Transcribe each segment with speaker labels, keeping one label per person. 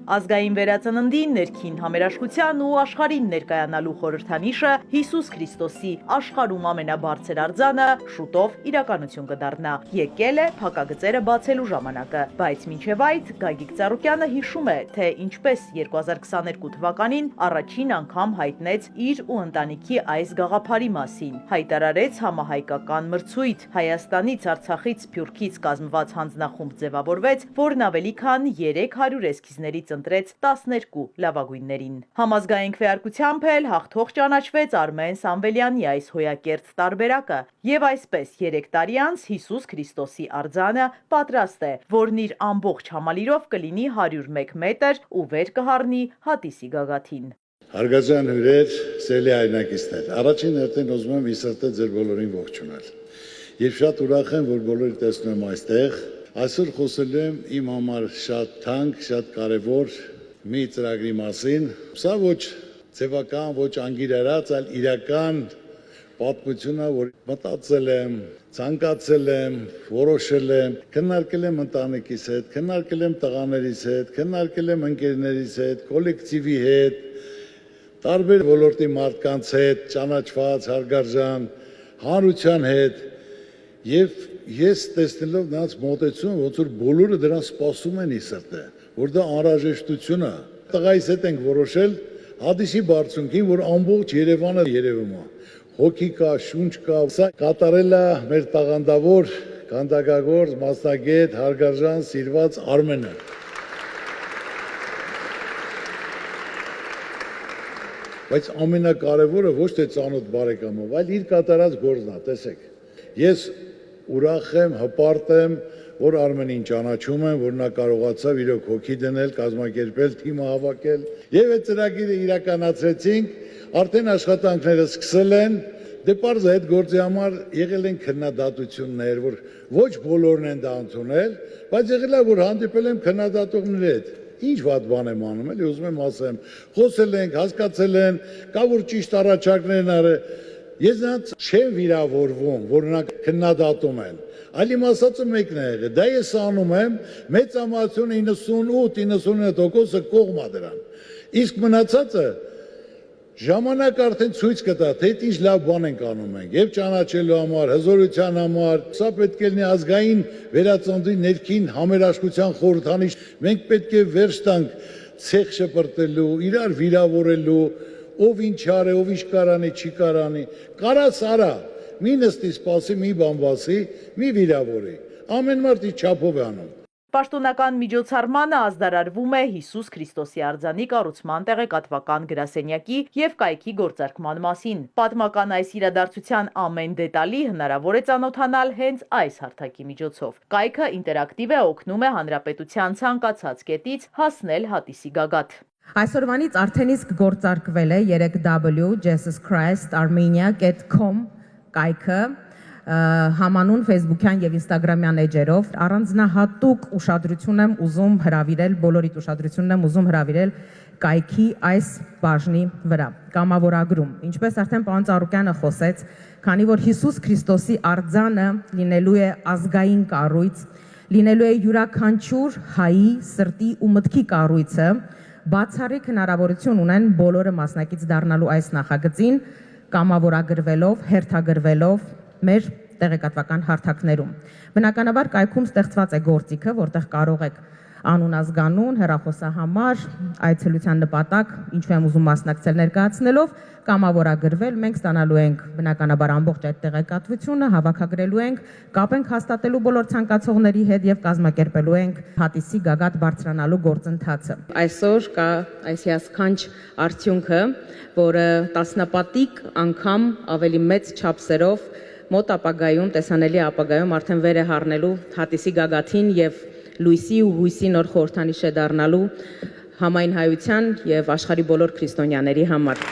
Speaker 1: Ազգային վերածննդի, ներքին համերաշխության ու աշխարհին ներկայանալու խորհրդանիշը Հիսուս Քրիստոսի աշխարհում ամենաբարձր արձանը շուտով իրականություն կդառնա։ Եկել է փակագծերը բացելու ժամանակը, բայց մինչև այդ Գագիկ Ծառուկյանը հիշում է, թե ինչպես 2022 թվականին առաջին անգամ հայտնեց իր ու ընտանիքի այս գաղափարի մասին, հայտարարեց համահայկական մրցույթ, Հայաստանից, Արցախից, Սփյուռքից կազմված հանձնախումբ ձևավորվեց, որն ավելի քան 300 էսքիզներից ընտրեց 12 լավագույններին։ Համազգային քվեարկությամբ էլ հաղթող ճանաչվեց Արմեն Սամվելյանի այս հոյակերտ տարբերակը, եւ այսպես 3 տարի անց Հիսուս Քրիստոսի արձանը պատրաստ է, որն իր ամբողջ համալիրով կլինի 101 մետր ու վեր կհառնի Հատիսի գագաթին։
Speaker 2: Հարգարժան հյուրեր, սիրելի հայրենակիցներ, առաջին հերթին ուզում եմ իսրտել ձեր բոլորին ողջունել։ Եվ շատ ուրախ եմ, որ բոլորը տեսնում եմ այստեղ։ Այսօր խոսելու եմ իմ համար շատ թանկ, շատ կարևոր մի ծրագրի մասին։ Սա ոչ ձևական, ոչ անգիրարած, այլ իրական պատմություն է, որ մտածել եմ, ցանկացել եմ, որոշել եմ, քննարկել եմ ընտանիքիս հետ, քննարկել եմ տղաներիս հետ, քննարկել եմ ընկերներիս հետ, կոլեկտիվի հետ, տարբեր ոլորտի մարդկանց հետ, ճանաչված, հարգարժան, հանրության հետ, եւ ես տեսնելով նրանց մոտեցում, ոնց որ բոլորը դրան սպասում են իսրտե, որ դա անհրաժեշտություն է։ Տղայիս հետ ենք որոշել Հադիսի բարձունքին, որ ամբողջ Երևանը երևում է։ Հոգի կա, շունչ կա, սա կատարել է մեր տաղանդավոր, քանդակագործ, մասնագետ, հարգարժան, սիրված Արմենը։ Բայց ամենակարևորը ոչ թե ծանոթ բարեկամով, այլ իր կատարած գործն է, տեսեք։ Ես ուրախ եմ, հպարտ եմ, որ Արմենին ճանաչում եմ, որ նա կարողացավ իրոք հոգի դնել, կազմակերպել, թիմը հավաքել։ Եվ այդ ծրագիրը իրականացրեցինք, արդեն աշխատանքները սկսել են, դե պարզ է այդ գործի համար եղել են քննադատություններ, որ ոչ բոլորն են դա ընդունել, բայց եղել է, որ հանդիպել եմ քննադատողների հետ։ Ինչ վատ բան եմ անում, էլի ուզում եմ ասեմ, խոսել ենք, հասկացել են, կա որ ճիշտ առաջարկներ են արել։ Ես նրանց չեմ վիրավորվում, որ նրանք քննադատում են, այլ իմ ասածը մեկն է եղել, դա ես անում եմ, մեծամասնությունը 98-99%-ը կողմ է դրան, իսկ մնացածը ժամանակ արդեն ցույց կտա, թե ինչ լավ բան ենք անում ենք, եւ ճանաչելու համար, հզորության համար, սա պետք է լինի ազգային վերածննդի ներքին համերաշխության խորհրդանիշ, մենք պետք է վերջ տանք ցեխ շպրտելու, իրար վիրավորելու, ով ինչ արի, ով ինչ կարանի, չի կարանի, կարաս արա, մի նստի սպասի, մի բան բասի, մի վիրավորի, ամեն մարդ իր չափով է անում։
Speaker 1: Պաշտոնական միջոցառմանը ազդարարվում է Հիսուս Քրիստոսի արձանի կառուցման տեղեկատվական գրասենյակի եւ կայքի գործարկման մասին։ Պատմական այս իրադարձության ամեն դետալի հնարավոր է ծանոթանալ հենց այս հարթակի միջոցով։ Կայքը ինտերակտիվ է, օգնում է հանրապետության ցանկացած կետից հասնել Հատիսի գագաթ։
Speaker 3: Այսօրվանից արդեն իսկ գործարկվել է 3w.jesuschristarmenia.com կայքը համանուն Facebook-յան եւ Instagram-յան էջերով առանձնահատուկ ուշադրություն եմ ուզում հրավիրել, բոլորիդ ուշադրությունն եմ ուզում հրավիրել կայքի այս բաժնի վրա, կամավորագրում։ Ինչպես արդեն պարոն Ծառուկյանը խոսեց, քանի որ Հիսուս Քրիստոսի արձանը լինելու է ազգային կառույց, լինելու է յուրաքանչյուր հայի սրտի ու մտքի կառույցը, բացառիկ հնարավորություն ունեն բոլորը մասնակից դառնալու այս նախագծին, կամավորագրվելով, հերթագրվելով մեր տեղեկատվական հարթակներում։ Բնականաբար կայքում ստեղծված է գործիքը, որտեղ կարող եք անուն ազգանուն, հեռախոսահամար, այցելության նպատակ, ինչու եմ ուզում մասնակցել ներկայացնելով, կամավորագրվել, մենք ստանալու ենք բնականաբար ամբողջ այդ տեղեկատվությունը, հավաքագրելու ենք, կապ ենք հաստատելու բոլոր ցանկացողների հետ եւ կազմակերպելու ենք Հատիսի գագաթ բարձրանալու գործընթացը։ Այսօր կա այս հիասքանչ արդյունքը, որը տասնապատիկ անգամ ավելի մեծ չափսերով մոտ ապագայում, տեսանելի ապագայում արդեն վեր է հառնելու Հատիսի գագաթին եւ լույսի ու հույսի նոր խորհրդանիշ է դառնալու համայն հայության եւ աշխարհի բոլոր քրիստոնյաների համար։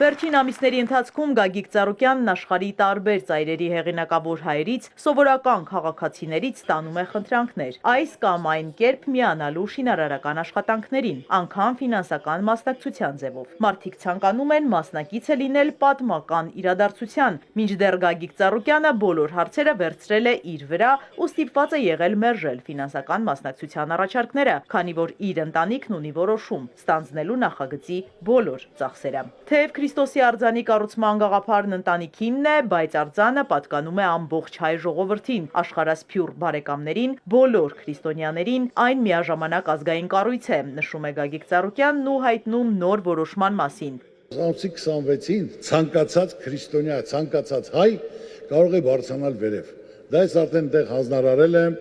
Speaker 1: Վերջին ամիսների ընթացքում Գագիկ Ծառուկյանն աշխարհի տարբեր ծայրերի հեղինակավոր հայերից, սովորական քաղաքացիներից ստանում է խնդրանքներ, այս կամ այն կերպ միանալու շինարարական աշխատանքներին, անգամ ֆինանսական մասնակցության ձևով։ Մարդիկ ցանկանում են մասնակիցը լինել պատմական իրադարձության, մինչդեռ Գագիկ Ծառուկյանը բոլոր հարցերը վերցրել է իր վրա ու ստիպված է եղել մերժել ֆինանսական մասնակցության առաջարկները, քանի որ իր ընտանիքն ունի որոշում ստանձնելու նախագծի բոլոր ծախսերը։ Թեև Քրիստոսի արձանի կառուցման գաղափարն ընտանիքինն է, բայց արձանը պատկանում է ամբողջ հայ ժողովրդին, աշխարհասփյուռ բարեկամներին, բոլոր քրիստոնյաներին, այն միաժամանակ ազգային կառույց է, նշում է Գագիկ Ծառուկյանն ու հայտնում նոր որոշման մասին։
Speaker 2: Ամսի 26-ին ցանկացած քրիստոնյա, ցանկացած հայ կարող է բարձրանալ վերև։ Դա ես արդեն դեղ հանձնարարել եմ,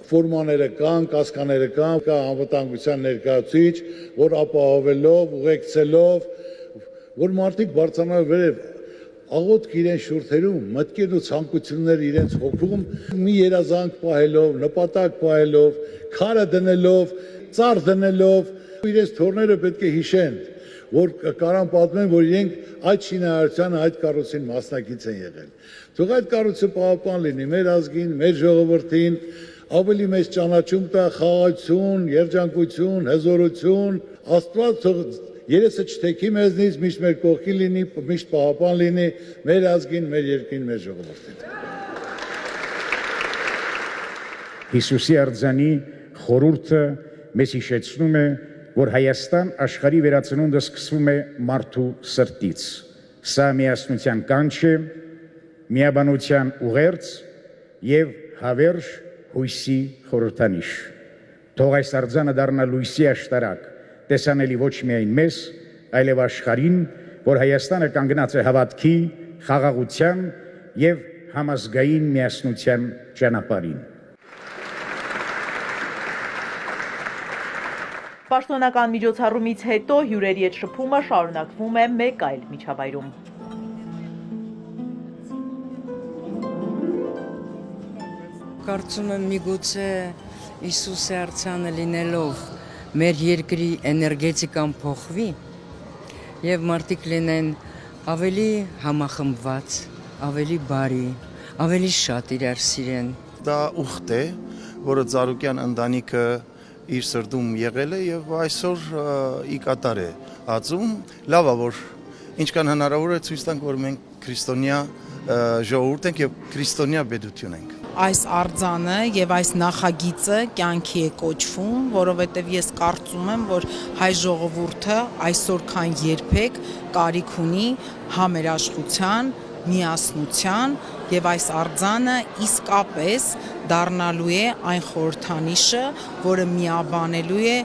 Speaker 2: ֆորմաները կան, կասկաները կան, կա անվտանգության ներկայացուցիչ, որ ապահովելով, ուղեկցելով, որ մարդիկ բարձրանալ վերև, աղոթք իրեն շուրթերում, մտքեր ու ցանկություններ իրենց հոգում, մի երազանք պահելով, նպատակ պահելով, քարը դնելով, ծառ դնելով, իրենց թորները պետք է հիշեն, որ կարան պատմեն, որ իրենք այդ շինարարությանը, այդ կառույցին մասնակից են եղել։ Թող այդ կառույցը պահապան լինի մեր ազգին, մեր ժողովրդին, ավելի մեծ ճանաչում տա, խաղաղություն, երջանկություն, հզորություն, Աստված թող երեսը չթեքի մեզնից, միշտ մեր կողքին լինի, միշտ պահապան լինի մեր ազգին, մեր երկրին, մեր ժողովրդին։
Speaker 4: Հիսուսի արձանի խորհուրդը մեզ հիշեցնում է, որ Հայաստան աշխարհի վերածնունդը սկսվում է մարդու սրտից։ Սա միասնության կանչ է, միաբանության ուղերձ եւ հավերժ հույսի խորհրդանիշ։ Թող այս արձանը դառնա լույսի աշտարակ, տեսանելի ոչ միայն մեզ, այլև աշխարհին, որ Հայաստանը կանգնած է հավատքի, խաղաղության եւ համազգային միասնության ճանապարհին։
Speaker 1: Պաշտոնական միջոցառումից հետո հյուրերի հետ շփումը շարունակվում է մեկ այլ միջավայրում։
Speaker 5: Կարծում եմ միգուցե Հիսուսի արձանը լինելով մեր երկրի էներգետիկան փոխվի եւ մարդիկ լինեն ավելի համախմբված, ավելի բարի, ավելի շատ իրար սիրեն։
Speaker 6: Դա ուխտ է, որը Ծառուկյան ընտանիքը իր սրտում եղել է եւ այսօր ի կատար է ածում։ Լավ է, որ ինչքան հնարավոր է ցույց տանք, որ մենք քրիստոնյա ժողովուրդ ենք եւ քրիստոնյա պետություն ենք։
Speaker 7: Այս արձանը եւ այս նախագիծը կյանքի է կոչվում, որովհետեւ ես կարծում եմ, որ հայ ժողովուրդը այսօր քան երբեք կարիք ունի համերաշխության, միասնության եւ այս արձանը իսկապես դառնալու է այն խորհրդանիշը, որը միաբանելու է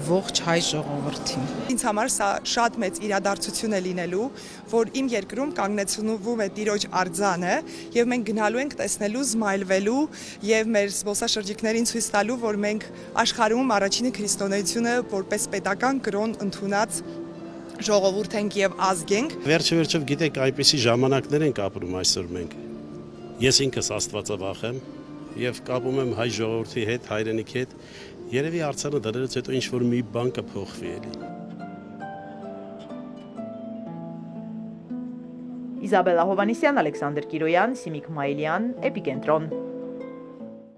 Speaker 7: ողջ հայ ժողովրդին։
Speaker 8: Ինձ համար սա շատ մեծ իրադարձություն է լինելու, որ իմ երկրում կանգնեցվում է Տիրոջ արձանը եւ մենք գնալու ենք տեսնելու, զմայլվելու եւ մեր զբոսաշրջիկներին ցույց տալու, որ մենք աշխարհում առաջինը քրիստոնեությունը որպես պետական կրոն ընդունած ժողովուրդ ենք եւ ազգ ենք։
Speaker 9: Վերջը գիտեք, այդպիսի ժամանակներ ենք ապրում այսօր մենք։ Ես ինքս Աստվածավախ եմ եւ կապում եմ հայ ժողովրդի հետ, հայրենիքի հետ։ Երևի արձանը դրելուց հետո ինչ որ մի բան կփոխվի էլի։
Speaker 1: Իզաբելա Հովանեսյան, Ալեքսանդր Կիրոյան, Սիմիկ Մայիլյան, Էպիկենտրոն։